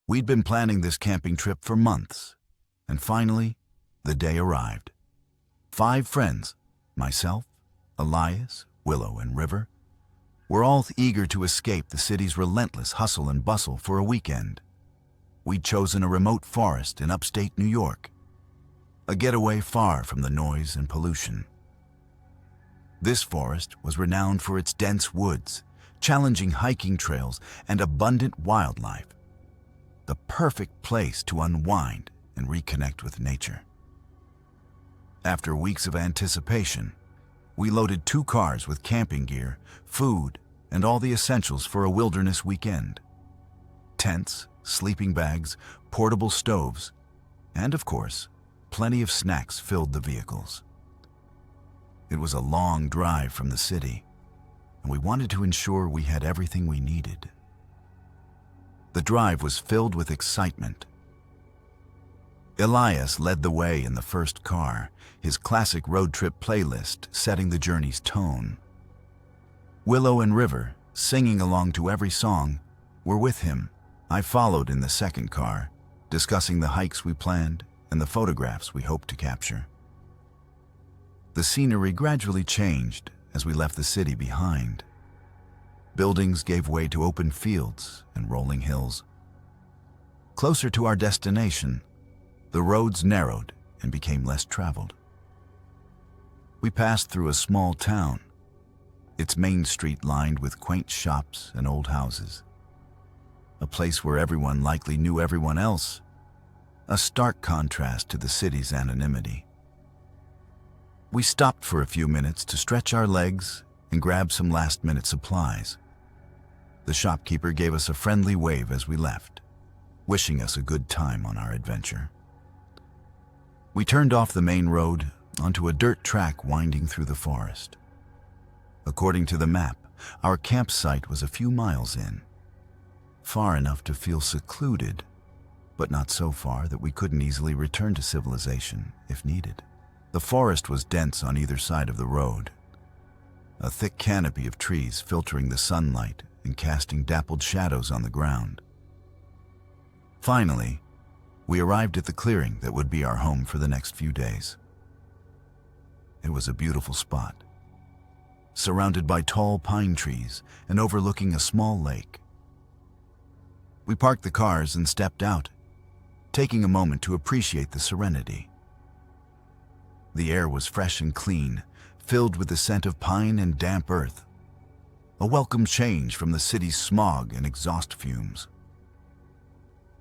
We'd been planning this camping trip for months, and finally, the day arrived. 5 friends, myself, Elias, Willow, and River, were all eager to escape the city's relentless hustle and bustle for a weekend. We'd chosen a remote forest in upstate New York, a getaway far from the noise and pollution. This forest was renowned for its dense woods, challenging hiking trails, and abundant wildlife. The perfect place to unwind and reconnect with nature. After weeks of anticipation, we loaded 2 cars with camping gear, food, and all the essentials for a wilderness weekend. Tents, sleeping bags, portable stoves, and of course, plenty of snacks filled the vehicles. It was a long drive from the city, and we wanted to ensure we had everything we needed. The drive was filled with excitement. Elias led the way in the first car, his classic road trip playlist setting the journey's tone. Willow and River, singing along to every song, were with him. I followed in the second car, discussing the hikes we planned and the photographs we hoped to capture. The scenery gradually changed as we left the city behind. Buildings gave way to open fields and rolling hills. Closer to our destination, the roads narrowed and became less traveled. We passed through a small town, its main street lined with quaint shops and old houses. A place where everyone likely knew everyone else, a stark contrast to the city's anonymity. We stopped for a few minutes to stretch our legs and grab some last-minute supplies. The shopkeeper gave us a friendly wave as we left, wishing us a good time on our adventure. We turned off the main road onto a dirt track winding through the forest. According to the map, our campsite was a few miles in, far enough to feel secluded, but not so far that we couldn't easily return to civilization if needed. The forest was dense on either side of the road, a thick canopy of trees filtering the sunlight and casting dappled shadows on the ground. Finally, we arrived at the clearing that would be our home for the next few days. It was a beautiful spot, surrounded by tall pine trees and overlooking a small lake. We parked the cars and stepped out, taking a moment to appreciate the serenity. The air was fresh and clean, filled with the scent of pine and damp earth, a welcome change from the city's smog and exhaust fumes.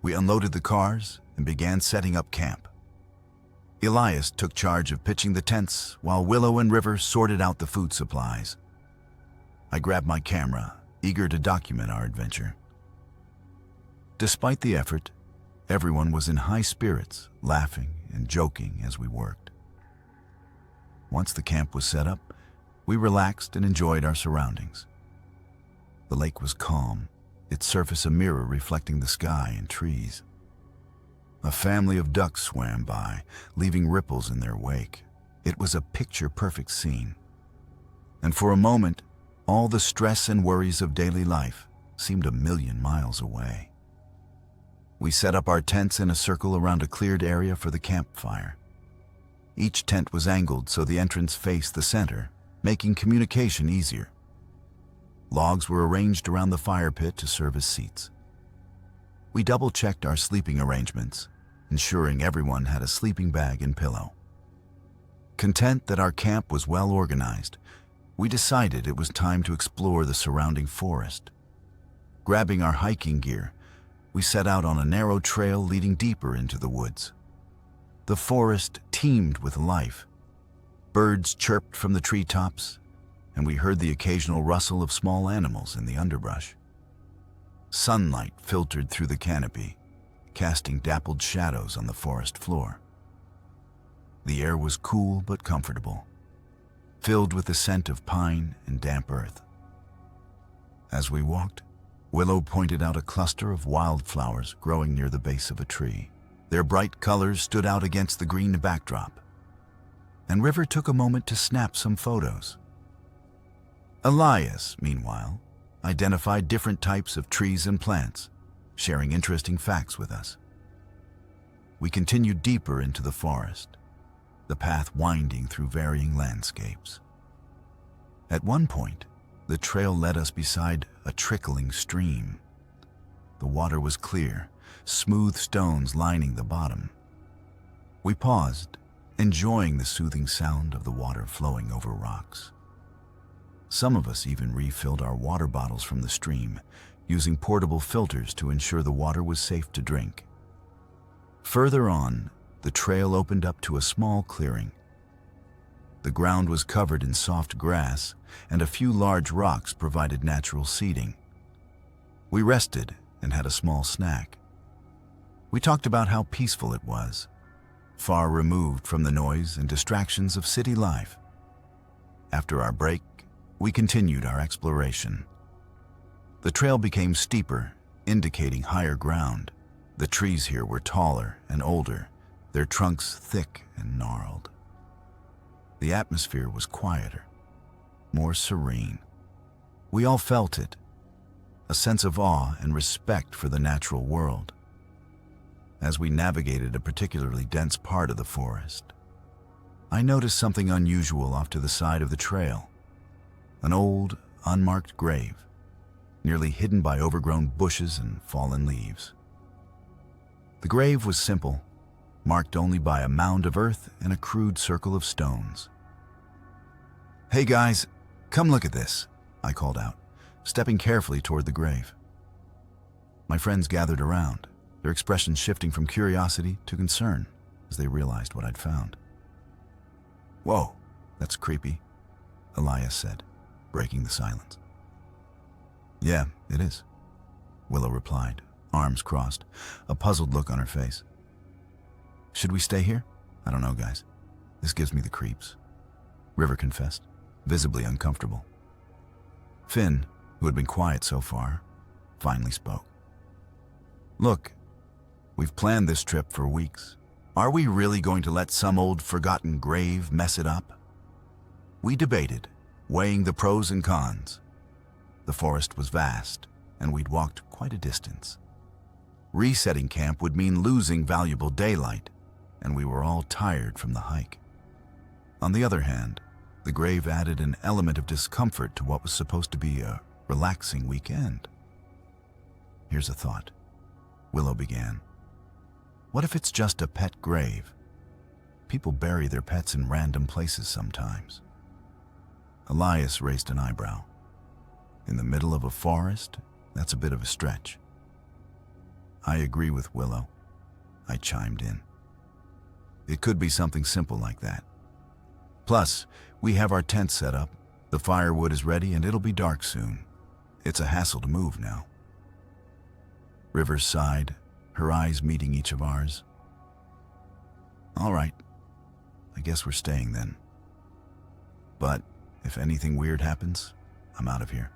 We unloaded the cars and began setting up camp. Elias took charge of pitching the tents while Willow and River sorted out the food supplies. I grabbed my camera, eager to document our adventure. Despite the effort, everyone was in high spirits, laughing and joking as we worked. Once the camp was set up, we relaxed and enjoyed our surroundings. The lake was calm, its surface a mirror reflecting the sky and trees. A family of ducks swam by, leaving ripples in their wake. It was a picture-perfect scene. And for a moment, all the stress and worries of daily life seemed a million miles away. We set up our tents in a circle around a cleared area for the campfire. Each tent was angled so the entrance faced the center, making communication easier. Logs were arranged around the fire pit to serve as seats. We double-checked our sleeping arrangements, ensuring everyone had a sleeping bag and pillow. Content that our camp was well organized, we decided it was time to explore the surrounding forest. Grabbing our hiking gear, we set out on a narrow trail leading deeper into the woods. The forest teemed with life. Birds chirped from the treetops, and we heard the occasional rustle of small animals in the underbrush. Sunlight filtered through the canopy, casting dappled shadows on the forest floor. The air was cool but comfortable, filled with the scent of pine and damp earth. As we walked, Willow pointed out a cluster of wildflowers growing near the base of a tree. Their bright colors stood out against the green backdrop, and River took a moment to snap some photos. Elias, meanwhile, identified different types of trees and plants, sharing interesting facts with us. We continued deeper into the forest, the path winding through varying landscapes. At one point, the trail led us beside a trickling stream. The water was clear, smooth stones lining the bottom. We paused, enjoying the soothing sound of the water flowing over rocks. Some of us even refilled our water bottles from the stream, using portable filters to ensure the water was safe to drink. Further on, the trail opened up to a small clearing. The ground was covered in soft grass, and a few large rocks provided natural seating. We rested and had a small snack. We talked about how peaceful it was, far removed from the noise and distractions of city life. After our break, we continued our exploration. The trail became steeper, indicating higher ground. The trees here were taller and older, their trunks thick and gnarled. The atmosphere was quieter, more serene. We all felt it, a sense of awe and respect for the natural world. As we navigated a particularly dense part of the forest, I noticed something unusual off to the side of the trail. An old, unmarked grave, nearly hidden by overgrown bushes and fallen leaves. The grave was simple, marked only by a mound of earth and a crude circle of stones. "Hey guys, come look at this," I called out, stepping carefully toward the grave. My friends gathered around, their expressions shifting from curiosity to concern as they realized what I'd found. "Whoa, that's creepy," Elias said, breaking the silence. "Yeah, it is," Willow replied, arms crossed, a puzzled look on her face. "Should we stay here? I don't know, guys. This gives me the creeps," River confessed, visibly uncomfortable. Finn, who had been quiet so far, finally spoke. "Look, we've planned this trip for weeks. Are we really going to let some old forgotten grave mess it up?" We debated, weighing the pros and cons. The forest was vast, and we'd walked quite a distance. Resetting camp would mean losing valuable daylight, and we were all tired from the hike. On the other hand, the grave added an element of discomfort to what was supposed to be a relaxing weekend. "Here's a thought," Willow began. "What if it's just a pet grave? People bury their pets in random places sometimes." Elias raised an eyebrow. "In the middle of a forest? That's a bit of a stretch." "I agree with Willow," I chimed in. "It could be something simple like that. Plus, we have our tent set up, the firewood is ready, and it'll be dark soon. It's a hassle to move now." Rivers sighed, her eyes meeting each of ours. "All right, I guess we're staying then. But if anything weird happens, I'm out of here."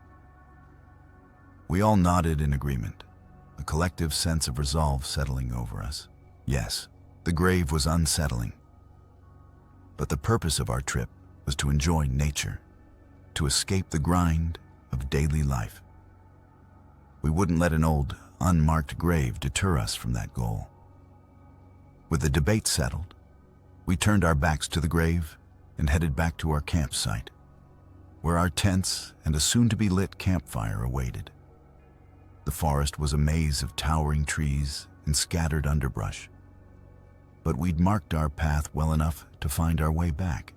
We all nodded in agreement, a collective sense of resolve settling over us. Yes, the grave was unsettling. But the purpose of our trip was to enjoy nature, to escape the grind of daily life. We wouldn't let an old, unmarked grave deter us from that goal. With the debate settled, we turned our backs to the grave and headed back to our campsite, where our tents and a soon-to-be-lit campfire awaited. The forest was a maze of towering trees and scattered underbrush, but we'd marked our path well enough to find our way back.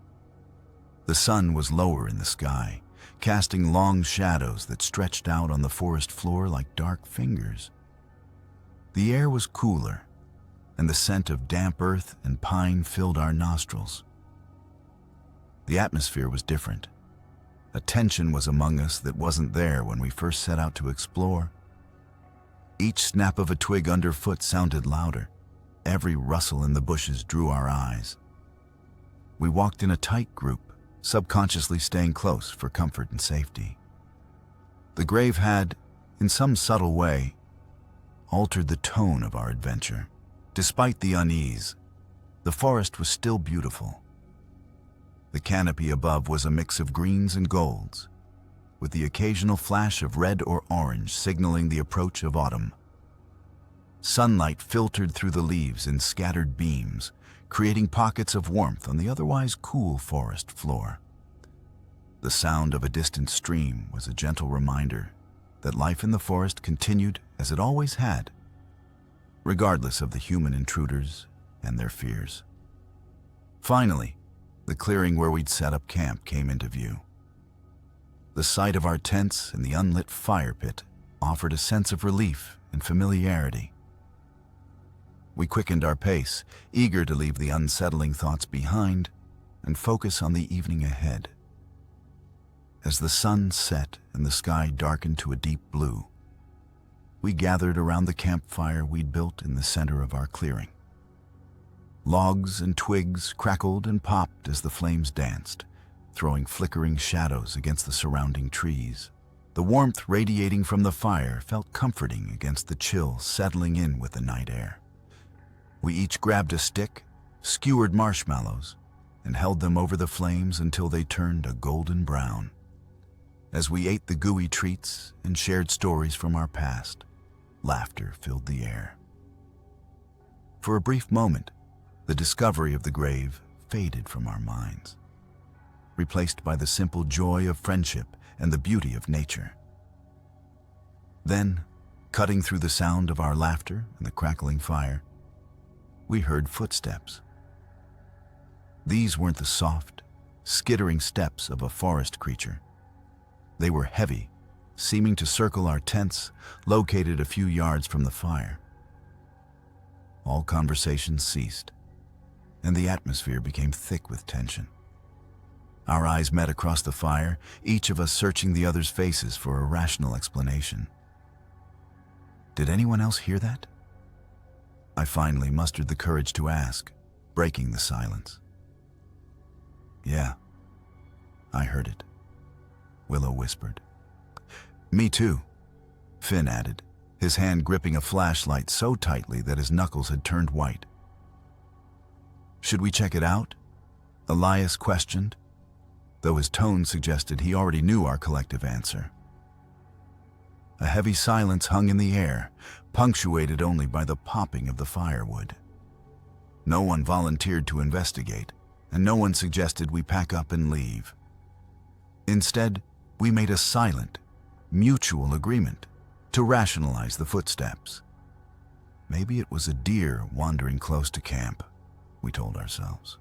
The sun was lower in the sky, casting long shadows that stretched out on the forest floor like dark fingers. The air was cooler, and the scent of damp earth and pine filled our nostrils. The atmosphere was different. A tension was among us that wasn't there when we first set out to explore. Each snap of a twig underfoot sounded louder. Every rustle in the bushes drew our eyes. We walked in a tight group, subconsciously staying close for comfort and safety. The grave had, in some subtle way, altered the tone of our adventure. Despite the unease, the forest was still beautiful. The canopy above was a mix of greens and golds, with the occasional flash of red or orange signaling the approach of autumn. Sunlight filtered through the leaves in scattered beams, creating pockets of warmth on the otherwise cool forest floor. The sound of a distant stream was a gentle reminder that life in the forest continued as it always had, regardless of the human intruders and their fears. Finally, the clearing where we'd set up camp came into view. The sight of our tents and the unlit fire pit offered a sense of relief and familiarity. We quickened our pace, eager to leave the unsettling thoughts behind and focus on the evening ahead. As the sun set and the sky darkened to a deep blue, we gathered around the campfire we'd built in the center of our clearing. Logs and twigs crackled and popped as the flames danced, throwing flickering shadows against the surrounding trees. The warmth radiating from the fire felt comforting against the chill settling in with the night air. We each grabbed a stick, skewered marshmallows, and held them over the flames until they turned a golden brown. As we ate the gooey treats and shared stories from our past, laughter filled the air. For a brief moment, the discovery of the grave faded from our minds, replaced by the simple joy of friendship and the beauty of nature. Then, cutting through the sound of our laughter and the crackling fire, we heard footsteps. These weren't the soft, skittering steps of a forest creature. They were heavy, seeming to circle our tents, located a few yards from the fire. All conversations ceased, and the atmosphere became thick with tension. Our eyes met across the fire, each of us searching the other's faces for a rational explanation. Did anyone else hear that? I finally mustered the courage to ask, breaking the silence. Yeah, I heard it, Willow whispered. Me too, Finn added, his hand gripping a flashlight so tightly that his knuckles had turned white. Should we check it out? Elias questioned, though his tone suggested he already knew our collective answer. A heavy silence hung in the air, punctuated only by the popping of the firewood. No one volunteered to investigate, and no one suggested we pack up and leave. Instead, we made a silent, mutual agreement to rationalize the footsteps. Maybe it was a deer wandering close to camp, we told ourselves.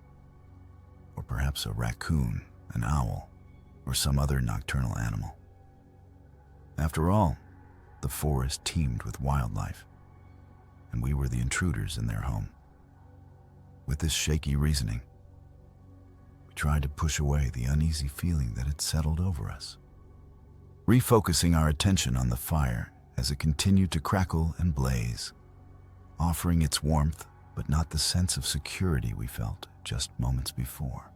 Or perhaps a raccoon, an owl, or some other nocturnal animal. After all, the forest teemed with wildlife, and we were the intruders in their home. With this shaky reasoning, we tried to push away the uneasy feeling that had settled over us, refocusing our attention on the fire as it continued to crackle and blaze, offering its warmth but not the sense of security we felt just moments before.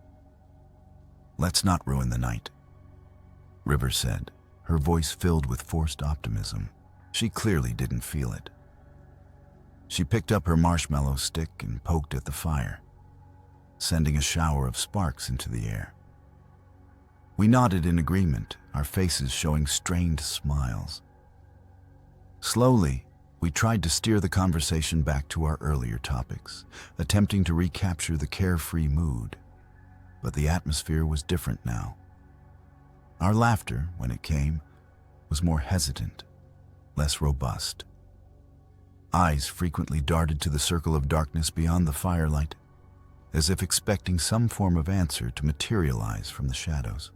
Let's not ruin the night, River said, her voice filled with forced optimism. She clearly didn't feel it. She picked up her marshmallow stick and poked at the fire, sending a shower of sparks into the air. We nodded in agreement, our faces showing strained smiles. Slowly, we tried to steer the conversation back to our earlier topics, attempting to recapture the carefree mood. But the atmosphere was different now. Our laughter, when it came, was more hesitant, less robust. Eyes frequently darted to the circle of darkness beyond the firelight, as if expecting some form of answer to materialize from the shadows.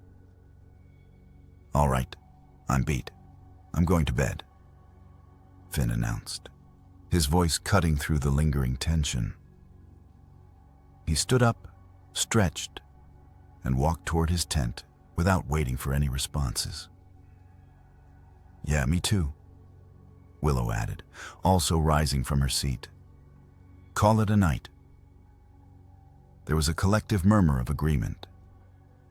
All right, I'm beat. I'm going to bed, Finn announced, his voice cutting through the lingering tension. He stood up, stretched, and walked toward his tent without waiting for any responses. Yeah, me too, Willow added, also rising from her seat. Call it a night. There was a collective murmur of agreement,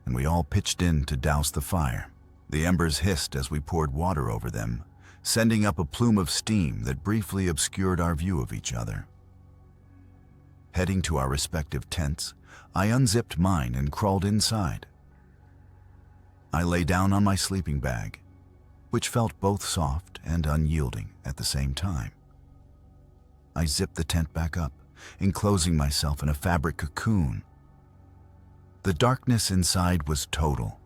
and we all pitched in to douse the fire. The embers hissed as we poured water over them, sending up a plume of steam that briefly obscured our view of each other. Heading to our respective tents, I unzipped mine and crawled inside. I lay down on my sleeping bag, which felt both soft and unyielding at the same time. I zipped the tent back up, enclosing myself in a fabric cocoon. The darkness inside was total,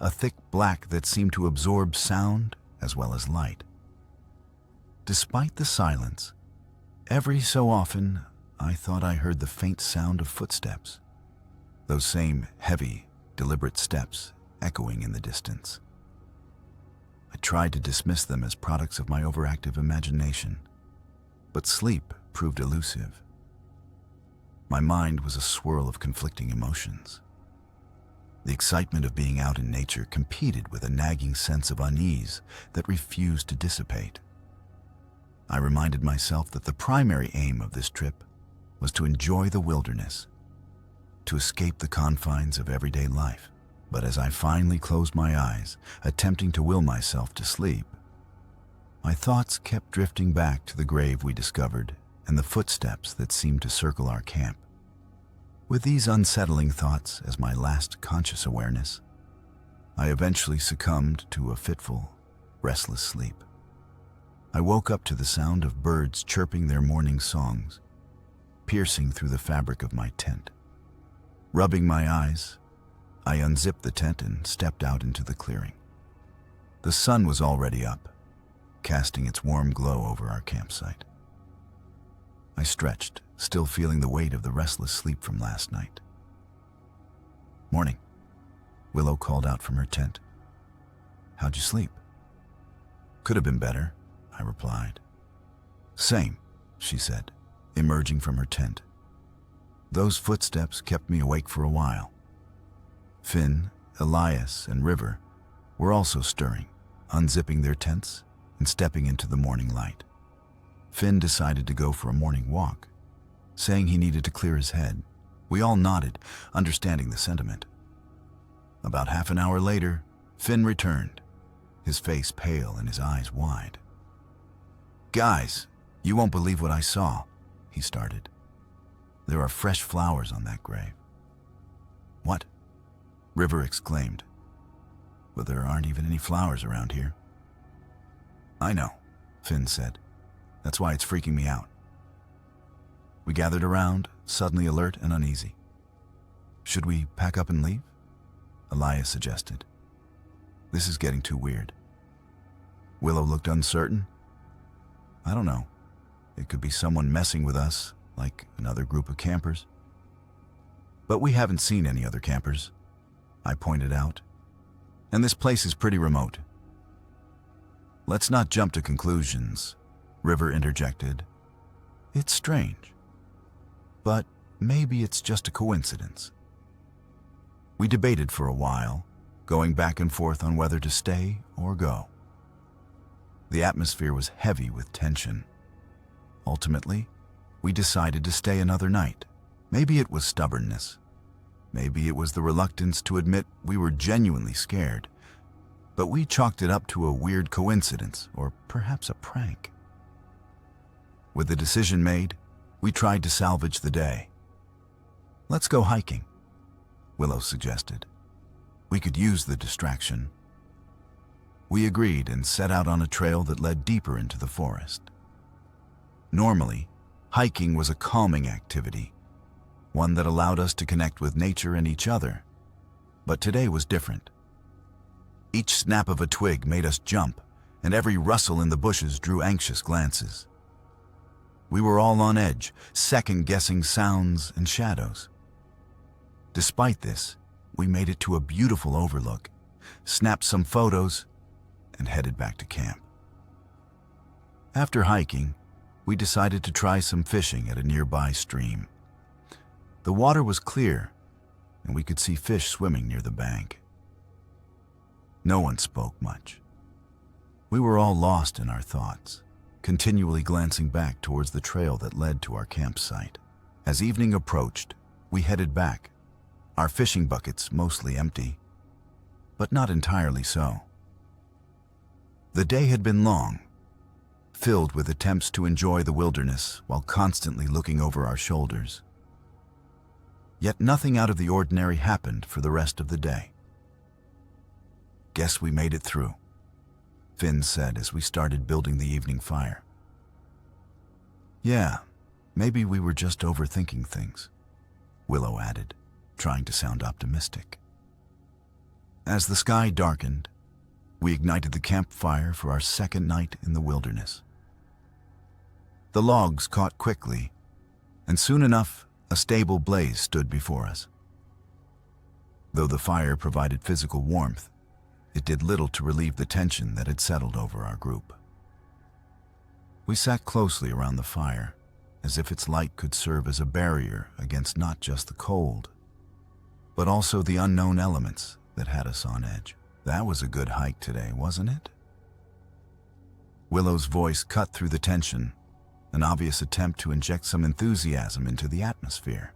a thick black that seemed to absorb sound as well as light. Despite the silence, every so often I thought I heard the faint sound of footsteps, those same heavy, deliberate steps echoing in the distance. I tried to dismiss them as products of my overactive imagination, but sleep proved elusive. My mind was a swirl of conflicting emotions. The excitement of being out in nature competed with a nagging sense of unease that refused to dissipate. I reminded myself that the primary aim of this trip was to enjoy the wilderness, to escape the confines of everyday life. But as I finally closed my eyes, attempting to will myself to sleep, my thoughts kept drifting back to the grave we discovered and the footsteps that seemed to circle our camp. With these unsettling thoughts as my last conscious awareness, I eventually succumbed to a fitful, restless sleep. I woke up to the sound of birds chirping their morning songs, piercing through the fabric of my tent. Rubbing my eyes, I unzipped the tent and stepped out into the clearing. The sun was already up, casting its warm glow over our campsite. I stretched, still feeling the weight of the restless sleep from last night. "Morning," Willow called out from her tent. "How'd you sleep?" "Could have been better," I replied. "Same," she said, emerging from her tent. Those footsteps kept me awake for a while. Finn, Elias, and River were also stirring, unzipping their tents and stepping into the morning light. Finn decided to go for a morning walk, saying he needed to clear his head. We all nodded, understanding the sentiment. About half an hour later, Finn returned, his face pale and his eyes wide. "Guys, you won't believe what I saw," he started. "There are fresh flowers on that grave." "What?" River exclaimed. "But there aren't even any flowers around here." "I know," Finn said. "That's why it's freaking me out." We gathered around, suddenly alert and uneasy. "Should we pack up and leave?" Elias suggested. "This is getting too weird." Willow looked uncertain. "I don't know. It could be someone messing with us, like another group of campers." "But we haven't seen any other campers," I pointed out. "And this place is pretty remote." "Let's not jump to conclusions," River interjected. "It's strange. But maybe it's just a coincidence." We debated for a while, going back and forth on whether to stay or go. The atmosphere was heavy with tension. Ultimately, we decided to stay another night. Maybe it was stubbornness. Maybe it was the reluctance to admit we were genuinely scared. But we chalked it up to a weird coincidence, or perhaps a prank. With the decision made, we tried to salvage the day. "Let's go hiking," Willow suggested. "We could use the distraction." We agreed and set out on a trail that led deeper into the forest. Normally, hiking was a calming activity, one that allowed us to connect with nature and each other. But today was different. Each snap of a twig made us jump, and every rustle in the bushes drew anxious glances. We were all on edge, second-guessing sounds and shadows. Despite this, we made it to a beautiful overlook, snapped some photos, and headed back to camp. After hiking, we decided to try some fishing at a nearby stream. The water was clear, and we could see fish swimming near the bank. No one spoke much. We were all lost in our thoughts, continually glancing back towards the trail that led to our campsite. As evening approached, we headed back, our fishing buckets mostly empty, but not entirely so. The day had been long, filled with attempts to enjoy the wilderness while constantly looking over our shoulders. Yet nothing out of the ordinary happened for the rest of the day. "Guess we made it through," Finn said as we started building the evening fire. "Yeah, Maybe we were just overthinking things, Willow added, trying to sound optimistic. As the sky darkened, we ignited the campfire for our second night in the wilderness. The logs caught quickly, and soon enough, a stable blaze stood before us. Though the fire provided physical warmth, it did little to relieve the tension that had settled over our group. We sat closely around the fire, as if its light could serve as a barrier against not just the cold, but also the unknown elements that had us on edge. That was a good hike today, wasn't it? Willow's voice cut through the tension, an obvious attempt to inject some enthusiasm into the atmosphere.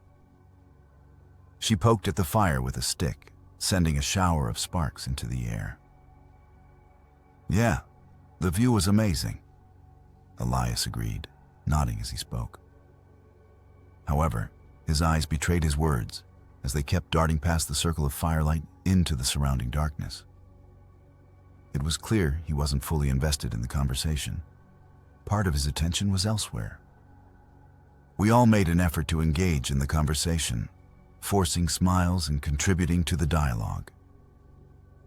She poked at the fire with a stick, sending a shower of sparks into the air. Yeah, the view was amazing, Elias agreed, nodding as he spoke. However, his eyes betrayed his words as they kept darting past the circle of firelight into the surrounding darkness. It was clear he wasn't fully invested in the conversation. Part of his attention was elsewhere. We all made an effort to engage in the conversation, forcing smiles and contributing to the dialogue.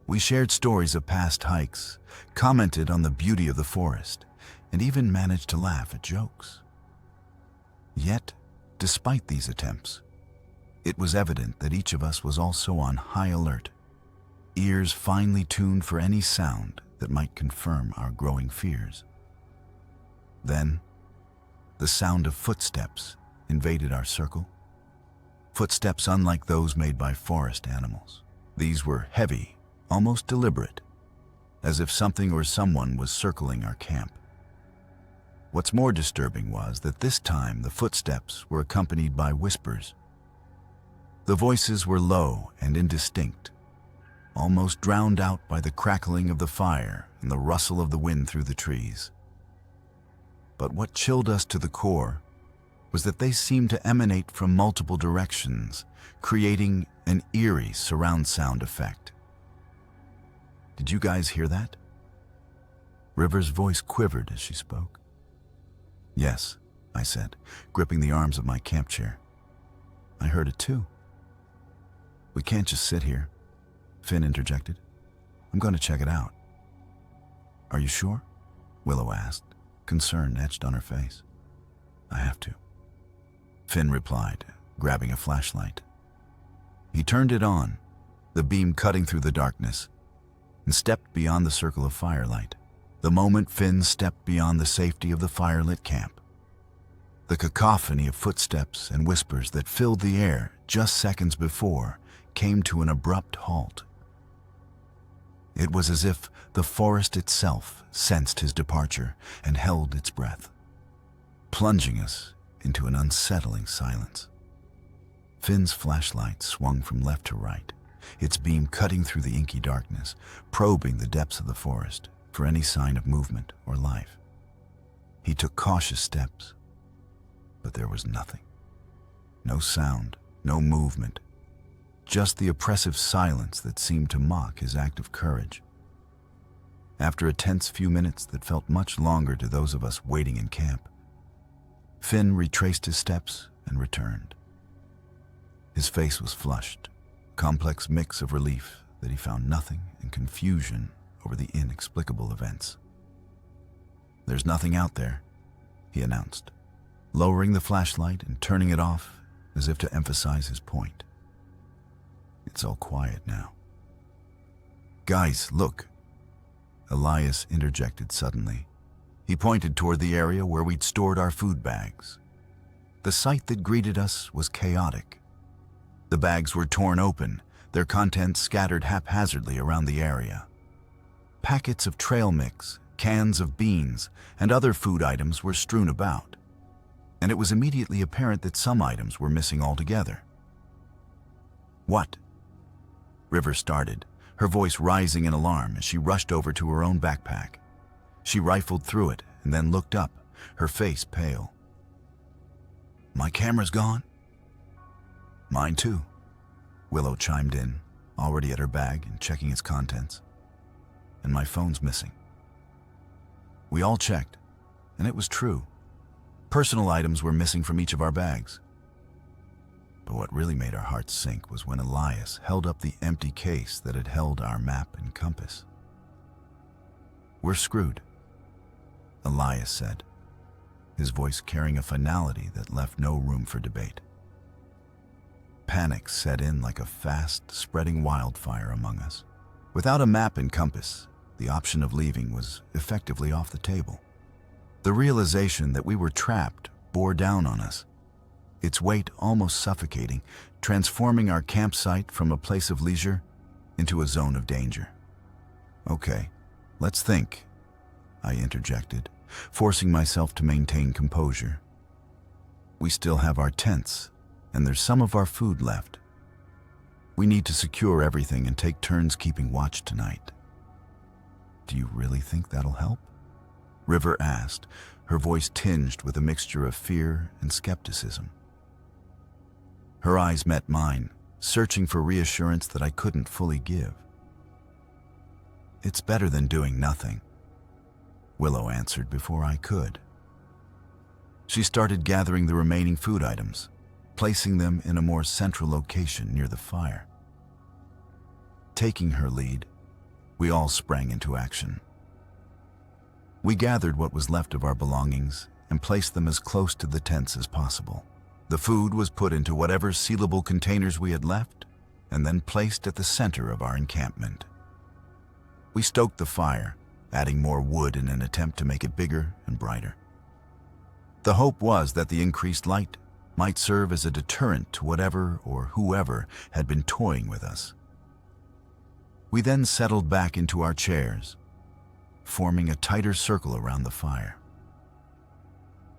We shared stories of past hikes, commented on the beauty of the forest, and even managed to laugh at jokes. Yet, despite these attempts, it was evident that each of us was also on high alert, ears finely tuned for any sound that might confirm our growing fears. Then, the sound of footsteps invaded our circle. Footsteps unlike those made by forest animals. These were heavy, almost deliberate, as if something or someone was circling our camp. What's more disturbing was that this time the footsteps were accompanied by whispers. The voices were low and indistinct, almost drowned out by the crackling of the fire and the rustle of the wind through the trees. But what chilled us to the core was that they seemed to emanate from multiple directions, creating an eerie surround sound effect. Did you guys hear that? River's voice quivered as she spoke. Yes, I said, gripping the arms of my camp chair. I heard it too. We can't just sit here, Finn interjected. I'm going to check it out. Are you sure? Willow asked, concern etched on her face. I have to, Finn replied, grabbing a flashlight. He turned it on, the beam cutting through the darkness, and stepped beyond the circle of firelight. The moment Finn stepped beyond the safety of the firelit camp, the cacophony of footsteps and whispers that filled the air just seconds before came to an abrupt halt. It was as if the forest itself sensed his departure and held its breath, plunging us into an unsettling silence. Finn's flashlight swung from left to right, its beam cutting through the inky darkness, probing the depths of the forest for any sign of movement or life. He took cautious steps, but there was nothing. No sound, no movement, just the oppressive silence that seemed to mock his act of courage. After a tense few minutes that felt much longer to those of us waiting in camp, Finn retraced his steps and returned. His face was flushed, a complex mix of relief that he found nothing and confusion over the inexplicable events. There's nothing out there, he announced, lowering the flashlight and turning it off as if to emphasize his point. It's all quiet now. Guys, look, Elias interjected suddenly. He pointed toward the area where we'd stored our food bags. The sight that greeted us was chaotic. The bags were torn open, their contents scattered haphazardly around the area. Packets of trail mix, cans of beans, and other food items were strewn about, and it was immediately apparent that some items were missing altogether. What? River started, her voice rising in alarm as she rushed over to her own backpack. She rifled through it and then looked up, her face pale. My camera's gone? Mine too, Willow chimed in, already at her bag and checking its contents. And my phone's missing. We all checked, and it was true. Personal items were missing from each of our bags. But what really made our hearts sink was when Elias held up the empty case that had held our map and compass. "We're screwed," Elias said, his voice carrying a finality that left no room for debate. Panic set in like a fast, spreading wildfire among us. Without a map and compass, the option of leaving was effectively off the table. The realization that we were trapped bore down on us, its weight almost suffocating, transforming our campsite from a place of leisure into a zone of danger. "Okay, let's think," I interjected, forcing myself to maintain composure. "We still have our tents, and there's some of our food left. We need to secure everything and take turns keeping watch tonight." "Do you really think that'll help?" River asked, her voice tinged with a mixture of fear and skepticism. Her eyes met mine, searching for reassurance that I couldn't fully give. "It's better than doing nothing," Willow answered before I could. She started gathering the remaining food items, placing them in a more central location near the fire. Taking her lead, we all sprang into action. We gathered what was left of our belongings and placed them as close to the tents as possible. The food was put into whatever sealable containers we had left and then placed at the center of our encampment. We stoked the fire, adding more wood in an attempt to make it bigger and brighter. The hope was that the increased light might serve as a deterrent to whatever or whoever had been toying with us. We then settled back into our chairs, forming a tighter circle around the fire.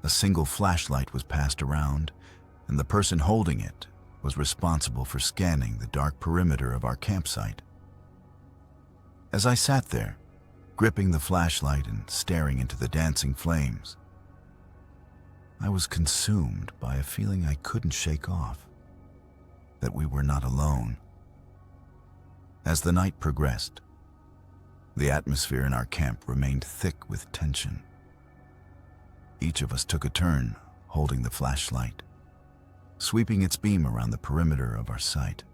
A single flashlight was passed around, and the person holding it was responsible for scanning the dark perimeter of our campsite. As I sat there, gripping the flashlight and staring into the dancing flames, I was consumed by a feeling I couldn't shake off, that we were not alone. As the night progressed, the atmosphere in our camp remained thick with tension. Each of us took a turn holding the flashlight, sweeping its beam around the perimeter of our site.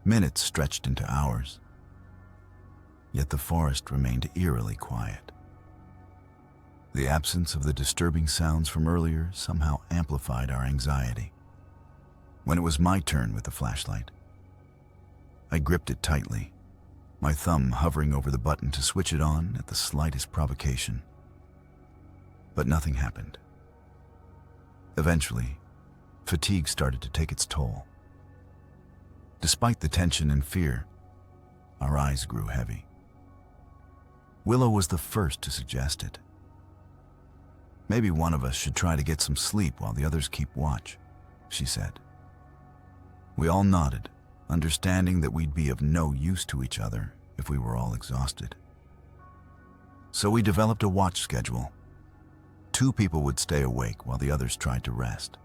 Minutes stretched into hours, yet the forest remained eerily quiet. The absence of the disturbing sounds from earlier somehow amplified our anxiety. When it was my turn with the flashlight, I gripped it tightly, my thumb hovering over the button to switch it on at the slightest provocation. But nothing happened. Eventually, fatigue started to take its toll. Despite the tension and fear, our eyes grew heavy. Willow was the first to suggest it. "Maybe one of us should try to get some sleep while the others keep watch," she said. We all nodded, understanding that we'd be of no use to each other if we were all exhausted. So we developed a watch schedule. 2 people would stay awake while the others tried to rest.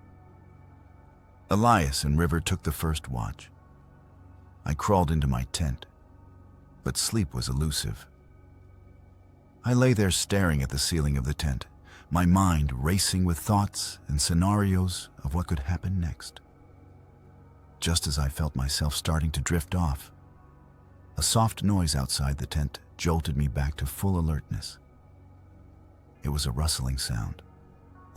Elias and River took the first watch. I crawled into my tent, but sleep was elusive. I lay there staring at the ceiling of the tent, my mind racing with thoughts and scenarios of what could happen next. Just as I felt myself starting to drift off, a soft noise outside the tent jolted me back to full alertness. It was a rustling sound,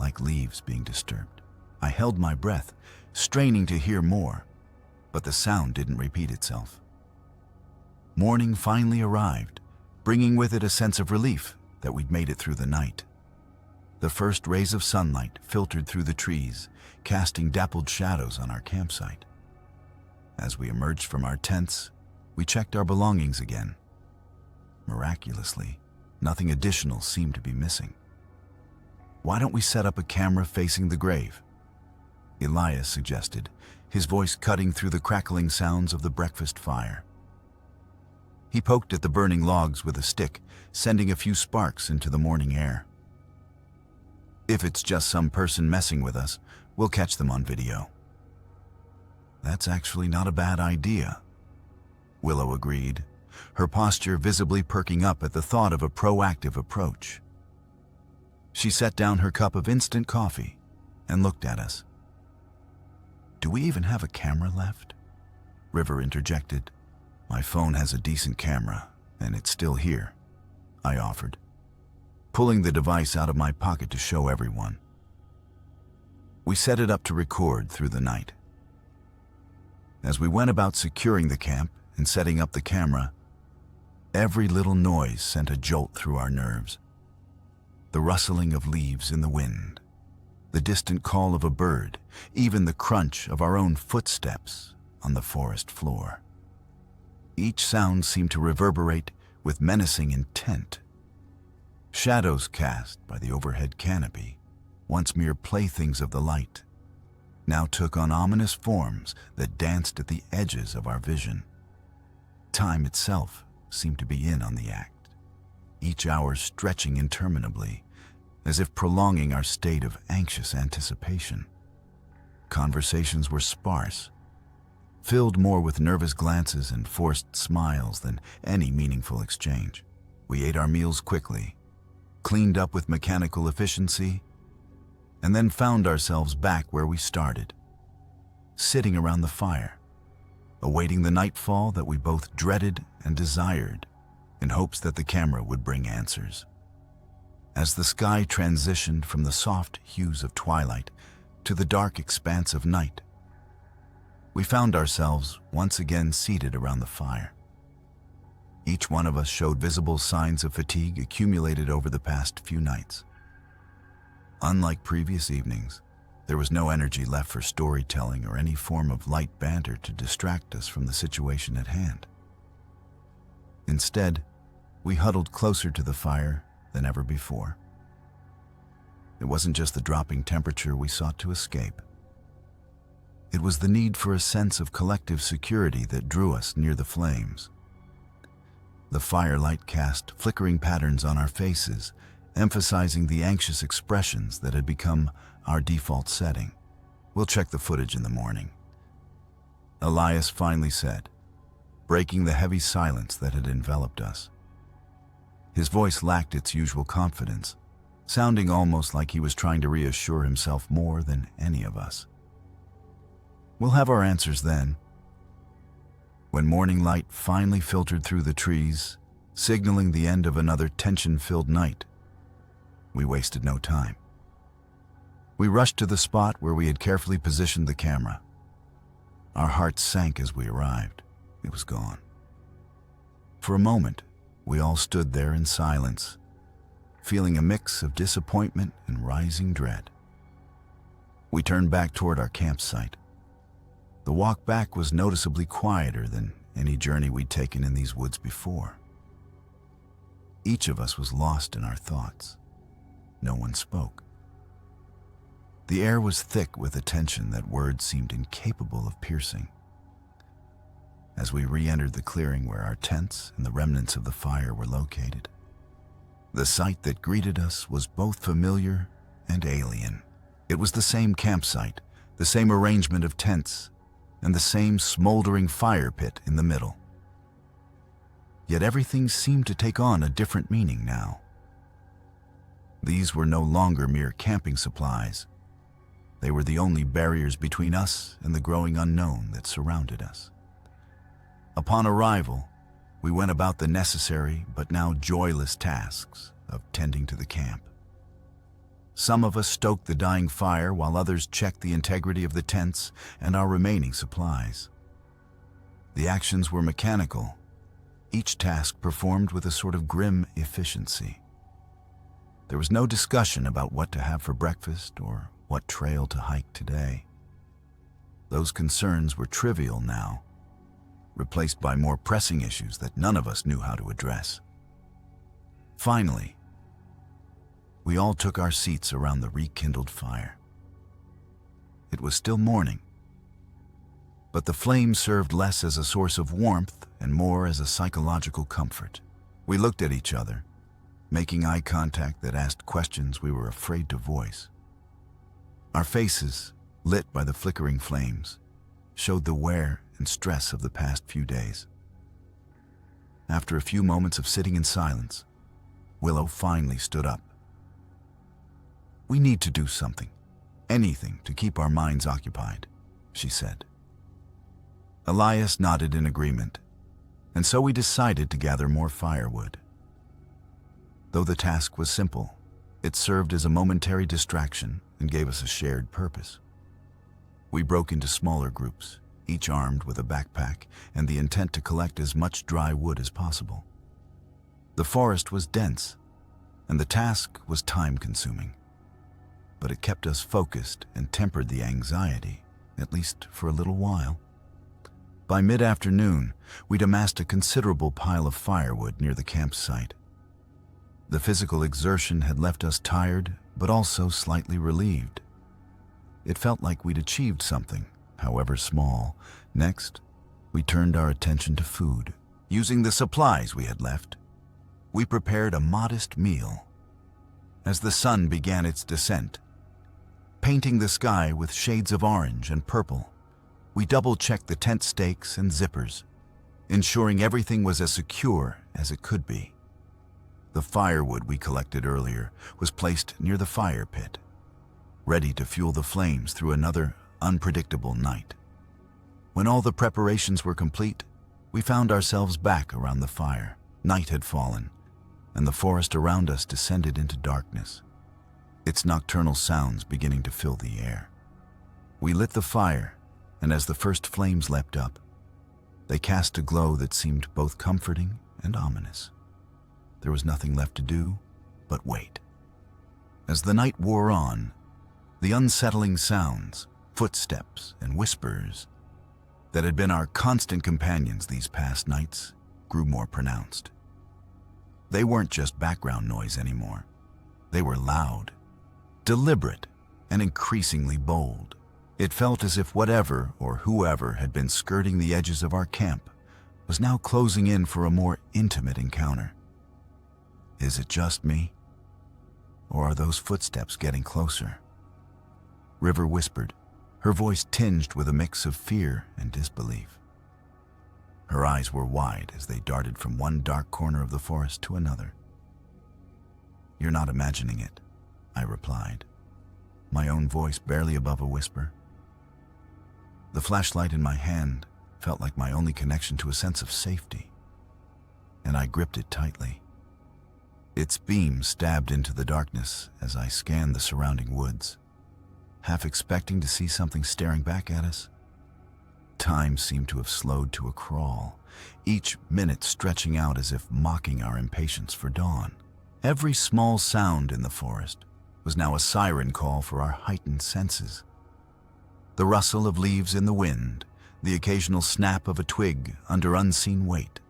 like leaves being disturbed. I held my breath, straining to hear more, but the sound didn't repeat itself. Morning finally arrived, bringing with it a sense of relief that we'd made it through the night. The first rays of sunlight filtered through the trees, casting dappled shadows on our campsite. As we emerged from our tents, we checked our belongings again. Miraculously, nothing additional seemed to be missing. "Why don't we set up a camera facing the grave?" Elias suggested, his voice cutting through the crackling sounds of the breakfast fire. He poked at the burning logs with a stick, sending a few sparks into the morning air. "If it's just some person messing with us, we'll catch them on video." "That's actually not a bad idea," Willow agreed, her posture visibly perking up at the thought of a proactive approach. She set down her cup of instant coffee and looked at us. "Do we even have a camera left?" River interjected. "My phone has a decent camera, and it's still here," I offered, pulling the device out of my pocket to show everyone. We set it up to record through the night. As we went about securing the camp and setting up the camera, every little noise sent a jolt through our nerves. The rustling of leaves in the wind, the distant call of a bird, even the crunch of our own footsteps on the forest floor. Each sound seemed to reverberate with menacing intent. Shadows cast by the overhead canopy, once mere playthings of the light, now took on ominous forms that danced at the edges of our vision. Time itself seemed to be in on the act, each hour stretching interminably, as if prolonging our state of anxious anticipation. Conversations were sparse, filled more with nervous glances and forced smiles than any meaningful exchange. We ate our meals quickly, cleaned up with mechanical efficiency, and then found ourselves back where we started, sitting around the fire, awaiting the nightfall that we both dreaded and desired, in hopes that the camera would bring answers. As the sky transitioned from the soft hues of twilight to the dark expanse of night, we found ourselves once again seated around the fire. Each one of us showed visible signs of fatigue accumulated over the past few nights. Unlike previous evenings, there was no energy left for storytelling or any form of light banter to distract us from the situation at hand. Instead, we huddled closer to the fire than ever before. It wasn't just the dropping temperature we sought to escape. It was the need for a sense of collective security that drew us near the flames. The firelight cast flickering patterns on our faces, emphasizing the anxious expressions that had become our default setting. "We'll check the footage in the morning," Elias finally said, breaking the heavy silence that had enveloped us. His voice lacked its usual confidence, sounding almost like he was trying to reassure himself more than any of us. "We'll have our answers then." When morning light finally filtered through the trees, signaling the end of another tension-filled night, we wasted no time. We rushed to the spot where we had carefully positioned the camera. Our hearts sank as we arrived. It was gone. For a moment, we all stood there in silence, feeling a mix of disappointment and rising dread. We turned back toward our campsite. The walk back was noticeably quieter than any journey we'd taken in these woods before. Each of us was lost in our thoughts. No one spoke. The air was thick with a tension that words seemed incapable of piercing. As we re-entered the clearing where our tents and the remnants of the fire were located, the sight that greeted us was both familiar and alien. It was the same campsite, the same arrangement of tents, and the same smoldering fire pit in the middle. Yet everything seemed to take on a different meaning now. These were no longer mere camping supplies. They were the only barriers between us and the growing unknown that surrounded us. Upon arrival, we went about the necessary but now joyless tasks of tending to the camp. Some of us stoked the dying fire while others checked the integrity of the tents and our remaining supplies. The actions were mechanical, each task performed with a sort of grim efficiency. There was no discussion about what to have for breakfast or what trail to hike today. Those concerns were trivial now, replaced by more pressing issues that none of us knew how to address. Finally, we all took our seats around the rekindled fire. It was still morning, but the flame served less as a source of warmth and more as a psychological comfort. We looked at each other, making eye contact that asked questions we were afraid to voice. Our faces, lit by the flickering flames, showed the wear and stress of the past few days. After a few moments of sitting in silence, Willow finally stood up. We need to do something. Anything to keep our minds occupied, she said. Elias nodded in agreement, and so we decided to gather more firewood. Though the task was simple, it served as a momentary distraction and gave us a shared purpose. We broke into smaller groups, each armed with a backpack and the intent to collect as much dry wood as possible. The forest was dense, and the task was time-consuming, but it kept us focused and tempered the anxiety, at least for a little while. By mid-afternoon, we'd amassed a considerable pile of firewood near the campsite. The physical exertion had left us tired, but also slightly relieved. It felt like we'd achieved something, however small. Next, we turned our attention to food. Using the supplies we had left, we prepared a modest meal. As the sun began its descent, painting the sky with shades of orange and purple, we double-checked the tent stakes and zippers, ensuring everything was as secure as it could be. The firewood we collected earlier was placed near the fire pit, ready to fuel the flames through another unpredictable night. When all the preparations were complete, we found ourselves back around the fire. Night had fallen, and the forest around us descended into darkness, its nocturnal sounds beginning to fill the air. We lit the fire, and as the first flames leapt up, they cast a glow that seemed both comforting and ominous. There was nothing left to do but wait. As the night wore on, the unsettling sounds, footsteps, and whispers that had been our constant companions these past nights grew more pronounced. They weren't just background noise anymore. They were loud, deliberate, and increasingly bold. It felt as if whatever or whoever had been skirting the edges of our camp was now closing in for a more intimate encounter. Is it just me? Or are those footsteps getting closer? River whispered, her voice tinged with a mix of fear and disbelief. Her eyes were wide as they darted from one dark corner of the forest to another. You're not imagining it, I replied, my own voice barely above a whisper. The flashlight in my hand felt like my only connection to a sense of safety, and I gripped it tightly. Its beam stabbed into the darkness as I scanned the surrounding woods, half expecting to see something staring back at us. Time seemed to have slowed to a crawl, each minute stretching out as if mocking our impatience for dawn. Every small sound in the forest was now a siren call for our heightened senses. The rustle of leaves in the wind, the occasional snap of a twig under unseen weight,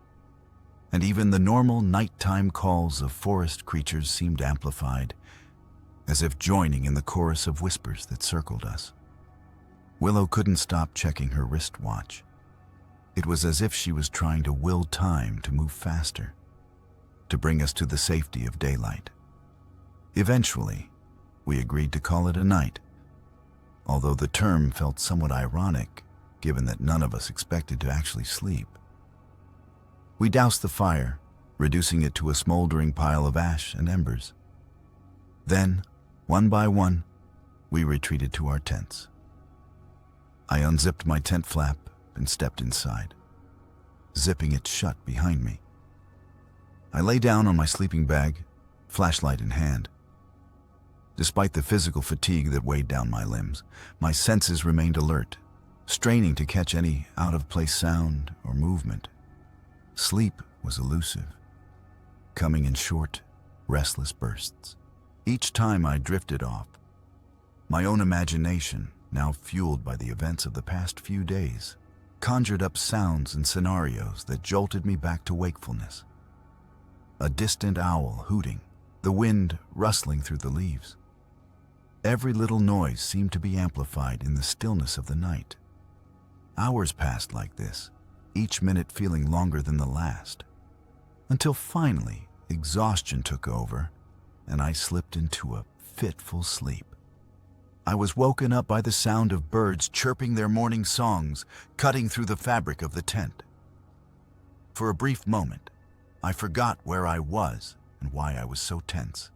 and even the normal nighttime calls of forest creatures seemed amplified, as if joining in the chorus of whispers that circled us. Willow couldn't stop checking her wristwatch. It was as if she was trying to will time to move faster, to bring us to the safety of daylight. Eventually, we agreed to call it a night, although the term felt somewhat ironic given that none of us expected to actually sleep. We doused the fire, reducing it to a smoldering pile of ash and embers. Then, one by one, we retreated to our tents. I unzipped my tent flap and stepped inside, zipping it shut behind me. I lay down on my sleeping bag, flashlight in hand. Despite the physical fatigue that weighed down my limbs, my senses remained alert, straining to catch any out-of-place sound or movement. Sleep was elusive, coming in short, restless bursts. Each time I drifted off, my own imagination, now fueled by the events of the past few days, conjured up sounds and scenarios that jolted me back to wakefulness. A distant owl hooting, the wind rustling through the leaves. Every little noise seemed to be amplified in the stillness of the night. Hours passed like this, each minute feeling longer than the last, until finally exhaustion took over and I slipped into a fitful sleep. I was woken up by the sound of birds chirping their morning songs, cutting through the fabric of the tent. For a brief moment, I forgot where I was and why I was so tense.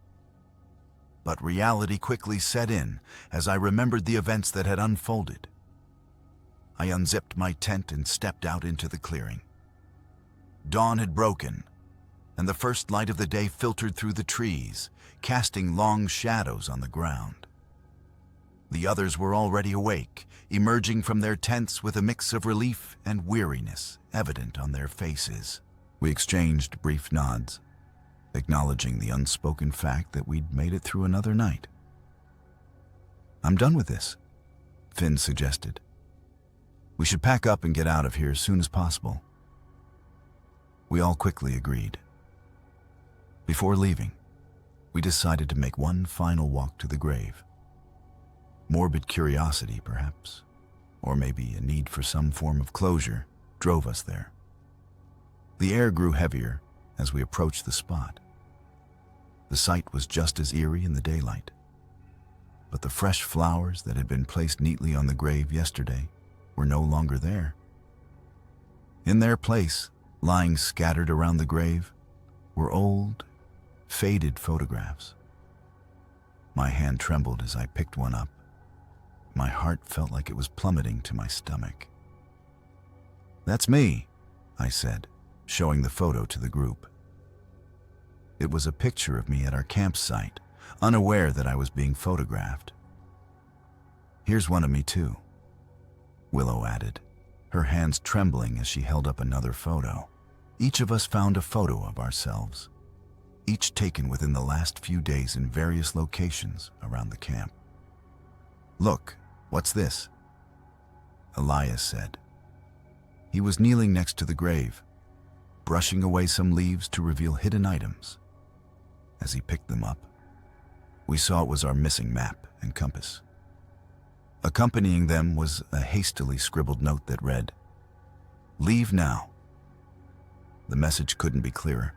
but reality quickly set in as I remembered the events that had unfolded. I unzipped my tent and stepped out into the clearing. Dawn had broken, and the first light of the day filtered through the trees, casting long shadows on the ground. The others were already awake, emerging from their tents with a mix of relief and weariness evident on their faces. We exchanged brief nods, acknowledging the unspoken fact that we'd made it through another night. "I'm done with this," Finn suggested. "We should pack up and get out of here as soon as possible." We all quickly agreed. Before leaving, we decided to make one final walk to the grave. Morbid curiosity, perhaps, or maybe a need for some form of closure, drove us there. The air grew heavier as we approached the spot. The sight was just as eerie in the daylight, but the fresh flowers that had been placed neatly on the grave yesterday were no longer there. In their place, lying scattered around the grave, were old, faded photographs. My hand trembled as I picked one up. My heart felt like it was plummeting to my stomach. "That's me," I said, showing the photo to the group. It was a picture of me at our campsite, unaware that I was being photographed. "Here's one of me too," Willow added, her hands trembling as she held up another photo. Each of us found a photo of ourselves, each taken within the last few days in various locations around the camp. "Look, what's this?" Elias said. He was kneeling next to the grave, brushing away some leaves to reveal hidden items. As he picked them up, we saw it was our missing map and compass. Accompanying them was a hastily scribbled note that read, "Leave now." The message couldn't be clearer.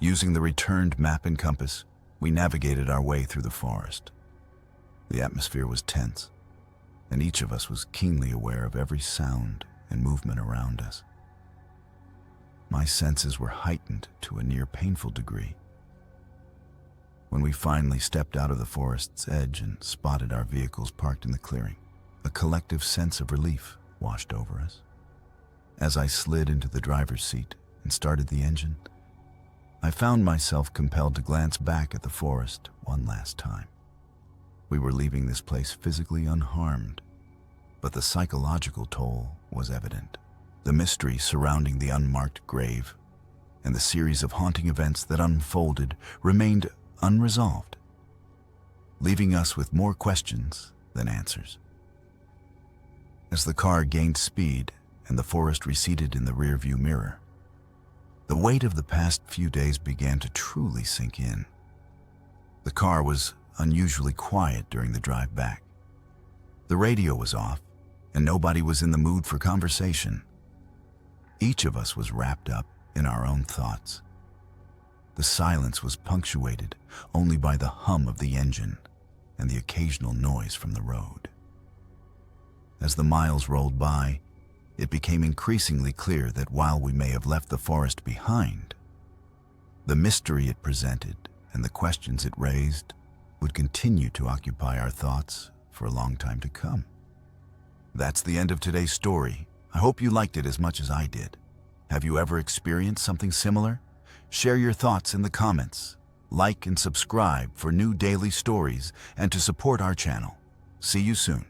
Using the returned map and compass, we navigated our way through the forest. The atmosphere was tense, and each of us was keenly aware of every sound and movement around us. My senses were heightened to a near painful degree. When we finally stepped out of the forest's edge and spotted our vehicles parked in the clearing, a collective sense of relief washed over us. As I slid into the driver's seat and started the engine, I found myself compelled to glance back at the forest one last time. We were leaving this place physically unharmed, but the psychological toll was evident. The mystery surrounding the unmarked grave and the series of haunting events that unfolded remained unresolved, leaving us with more questions than answers. As the car gained speed and the forest receded in the rearview mirror, the weight of the past few days began to truly sink in. The car was unusually quiet during the drive back. The radio was off, and nobody was in the mood for conversation. Each of us was wrapped up in our own thoughts. The silence was punctuated only by the hum of the engine and the occasional noise from the road. As the miles rolled by, it became increasingly clear that while we may have left the forest behind, the mystery it presented and the questions it raised would continue to occupy our thoughts for a long time to come. That's the end of today's story. I hope you liked it as much as I did. Have you ever experienced something similar? Share your thoughts in the comments. Like and subscribe for new daily stories and to support our channel. See you soon.